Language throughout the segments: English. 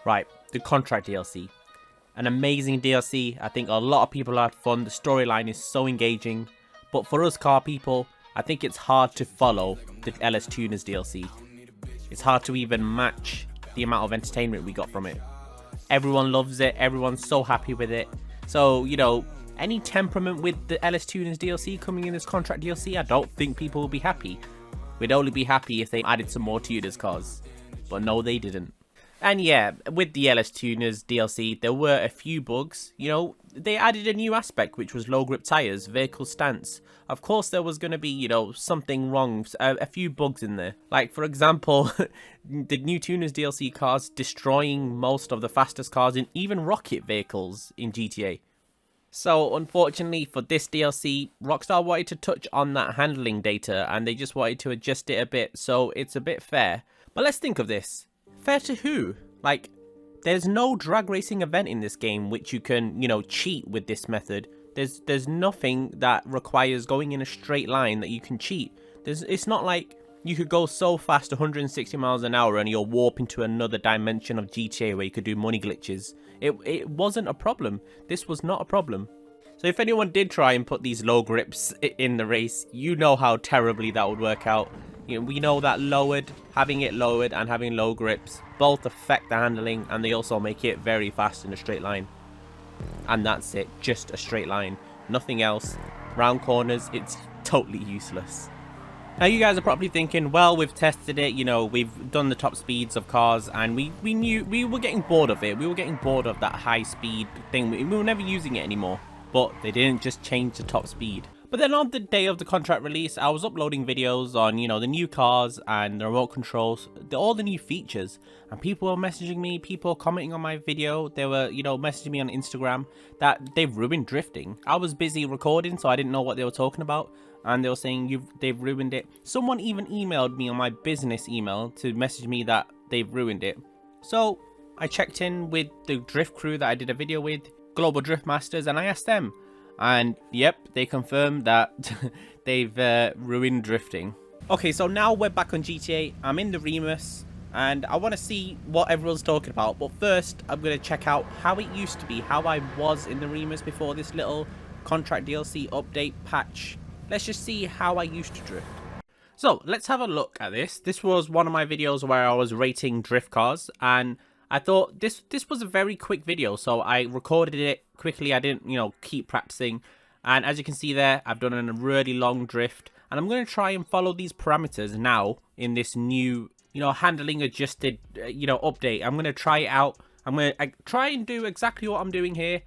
Right, the Contract DLC. An amazing DLC. I think a lot of people had fun. The storyline is so engaging. But for us car people, I think it's hard to follow the LS Tuners DLC. It's hard to even match the amount of entertainment we got from it. Everyone loves it. Everyone's so happy with it. So, you know, any temperament with the LS Tuners DLC coming in this Contract DLC, I don't think people will be happy. We'd only be happy if they added some more Tuners cars. But no, they didn't. And yeah, with the LS Tuners DLC, there were a few bugs. You know, they added a new aspect, which was low grip tires, vehicle stance. Of course, there was going to be, you know, something wrong, a few bugs in there. Like, for example, the new Tuners DLC cars destroying most of the fastest cars in even rocket vehicles in GTA. So, unfortunately for this DLC, Rockstar wanted to touch on that handling data, and they just wanted to adjust it a bit, so it's a bit fair. But let's think of this. Fair to who? Like, there's no drag racing event in this game which you can, you know, cheat with this method. There's nothing that requires going in a straight line that you can cheat. It's not like you could go so fast 160 miles an hour and you'll warp into another dimension of GTA where you could do money glitches. It wasn't a problem. This was not a problem. So if anyone did try and put these low grips in the race, you know how terribly that would work out. You know, we know that having it lowered and having low grips both affect the handling, and they also make it very fast in a straight line. And that's it, just a straight line, nothing else. Round corners, it's totally useless. Now you guys are probably thinking, well, we've tested it, you know, we've done the top speeds of cars, and we knew we were getting bored of it. We were getting bored of that high speed thing. We were never using it anymore. But they didn't just change the top speed. But then on the day of the contract release, I was uploading videos on, you know, the new cars and the remote controls, all the new features. And people were messaging me, people commenting on my video. They were, you know, messaging me on Instagram that they've ruined drifting. I was busy recording, so I didn't know what they were talking about. And they were saying they've ruined it. Someone even emailed me on my business email to message me that they've ruined it. So I checked in with the drift crew that I did a video with, Global Drift Masters, and I asked them, and yep, they confirmed that they've ruined drifting. Okay, so now we're back on GTA. I'm in the Remus and I want to see what everyone's talking about, but first I'm going to check out how it used to be, how I was in the Remus before this little contract DLC update patch. Let's just see how I used to drift. So let's have a look at this. This was one of my videos where I was rating drift cars, and I thought this was a very quick video, so I recorded it quickly. I didn't, you know, keep practicing. And as you can see there, I've done a really long drift. And I'm going to try and follow these parameters now in this new, you know, handling adjusted, you know, update. I'm going to try it out. I'm going to try and do exactly what I'm doing here.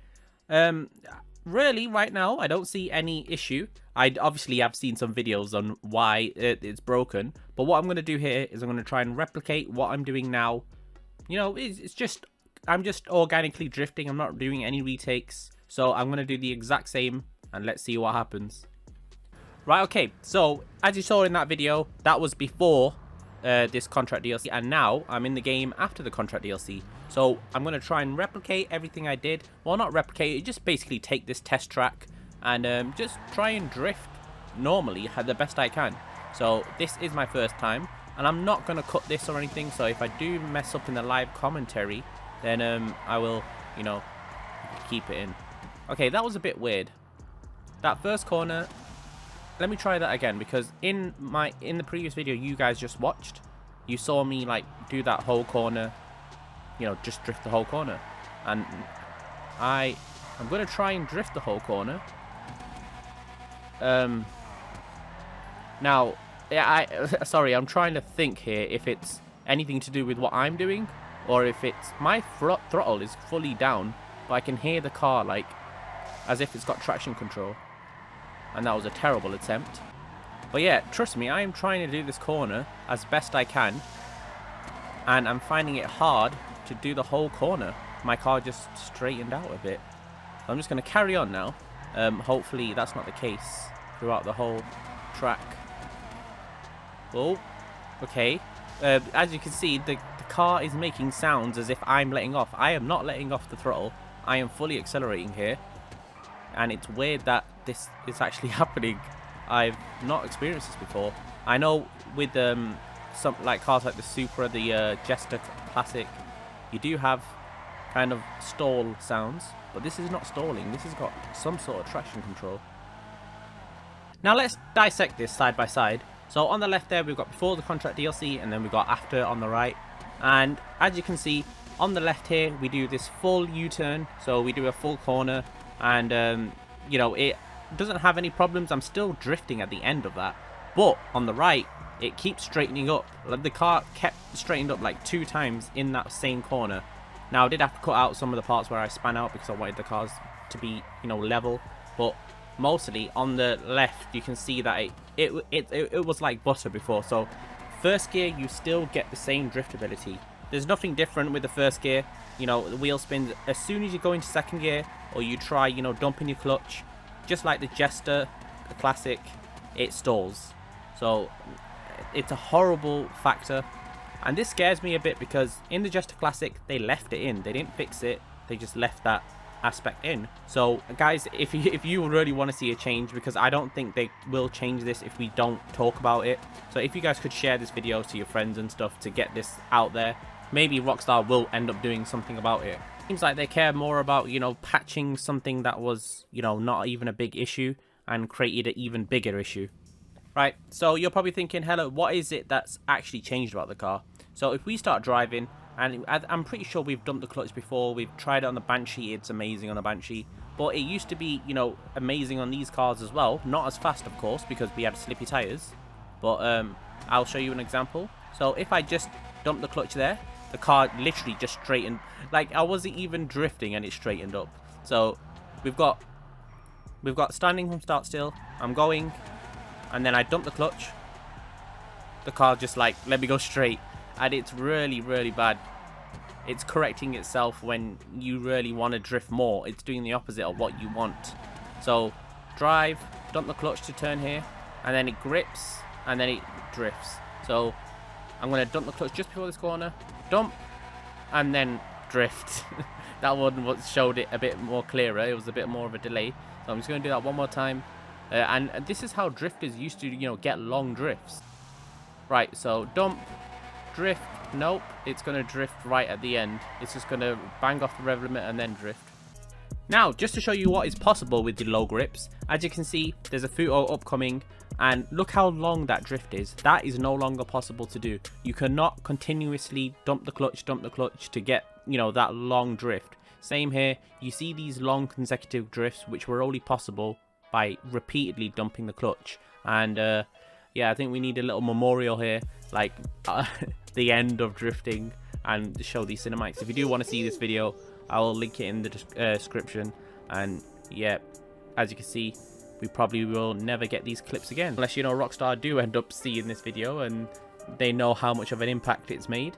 Really, right now, I don't see any issue. I obviously have seen some videos on why it's broken. But what I'm going to do here is I'm going to try and replicate what I'm doing now. You know, it's just, I'm just organically drifting. I'm not doing any retakes. So I'm going to do the exact same and let's see what happens. Right, okay. So as you saw in that video, that was before this contract DLC. And now I'm in the game after the contract DLC. So I'm going to try and replicate everything I did. Well, not replicate it, just basically take this test track and just try and drift normally the best I can. So this is my first time. And I'm not going to cut this or anything, so if I do mess up in the live commentary, then I will, you know, keep it in. Okay, that was a bit weird. That first corner, let me try that again, because in the previous video you guys just watched, you saw me like do that whole corner, you know, just drift the whole corner. And I'm going to try and drift the whole corner. Now, yeah, sorry, I'm trying to think here if it's anything to do with what I'm doing, or if it's my throttle is fully down, but I can hear the car like as if it's got traction control. And that was a terrible attempt. But yeah, trust me, I am trying to do this corner as best I can, and I'm finding it hard to do the whole corner. My car just straightened out a bit. So I'm just going to carry on now. Hopefully that's not the case throughout the whole track. Oh, okay. As you can see, the car is making sounds as if I'm letting off. I am not letting off the throttle. I am fully accelerating here. And it's weird that this is actually happening. I've not experienced this before. I know with some like cars like the Supra, the Jester Classic, you do have kind of stall sounds, but this is not stalling. This has got some sort of traction control. Now let's dissect this side by side. So on the left there, we've got before the contract DLC, and then we've got after on the right. And as you can see, on the left here, we do this full U-turn. So we do a full corner, and you know, it doesn't have any problems. I'm still drifting at the end of that. But on the right, it keeps straightening up. Like the car kept straightened up like 2 times in that same corner. Now I did have to cut out some of the parts where I span out because I wanted the cars to be, you know, level. But mostly on the left, you can see that it was like butter before. So first gear, you still get the same drift ability. There's nothing different with the first gear. You know, the wheel spins as soon as you go into second gear, or you try, you know, dumping your clutch. Just like the Jester, the Classic, it stalls. So it's a horrible factor. And this scares me a bit because in the Jester Classic, they left it in. They didn't fix it. They just left that aspect in. So guys, if you really want to see a change, because I don't think they will change this if we don't talk about it. So if you guys could share this video to your friends and stuff to get this out there, maybe Rockstar will end up doing something about it. Seems like they care more about, you know, patching something that was, you know, not even a big issue and created an even bigger issue. Right, so you're probably thinking, hello, what is it that's actually changed about the car? So if we start driving, and I'm pretty sure we've dumped the clutch before, we've tried it on the Banshee, it's amazing on the Banshee, but it used to be, you know, amazing on these cars as well. Not as fast, of course, because we had slippy tyres, but I'll show you an example. So if I just dump the clutch there, the car literally just straightened, like I wasn't even drifting and it straightened up. So we've got standing from start still, I'm going, and then I dump the clutch, the car just like let me go straight, and it's really bad. It's correcting itself when you really want to drift more. It's doing the opposite of what you want. So drive, dump the clutch to turn here, and then it grips and then it drifts. So I'm going to dump the clutch just before this corner, dump, and then drift. That one showed it a bit more clearer. It was a bit more of a delay. So I'm just going to do that one more time. And this is how drifters used to, you know, get long drifts. Right, so dump, drift, nope, it's going to drift right at the end. It's just going to bang off the rev limit and then drift. Now, just to show you what is possible with the low grips, as you can see, there's a photo upcoming, and look how long that drift is. That is no longer possible to do. You cannot continuously dump the clutch to get, you know, that long drift. Same here, you see these long consecutive drifts, which were only possible by repeatedly dumping the clutch. And yeah, I think we need a little memorial here, like the end of drifting, and show these cinematics. If you do want to see this video, I will link it in the description. And yeah, as you can see, we probably will never get these clips again, unless, you know, Rockstar do end up seeing this video and they know how much of an impact it's made.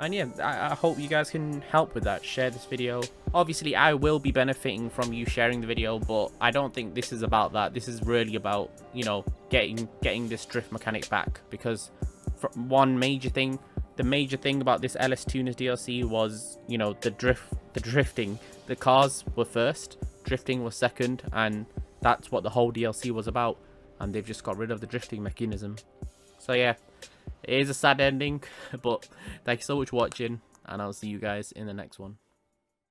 And yeah, I hope you guys can help with that. Share this video. Obviously, I will be benefiting from you sharing the video, but I don't think this is about that. This is really about, you know, getting this drift mechanic back. Because one major thing, the major thing about this LS Tuners DLC was, you know, the drifting. The cars were first, drifting was second, and that's what the whole DLC was about. And they've just got rid of the drifting mechanism. So yeah, it is a sad ending, but thank you so much for watching, and I'll see you guys in the next one.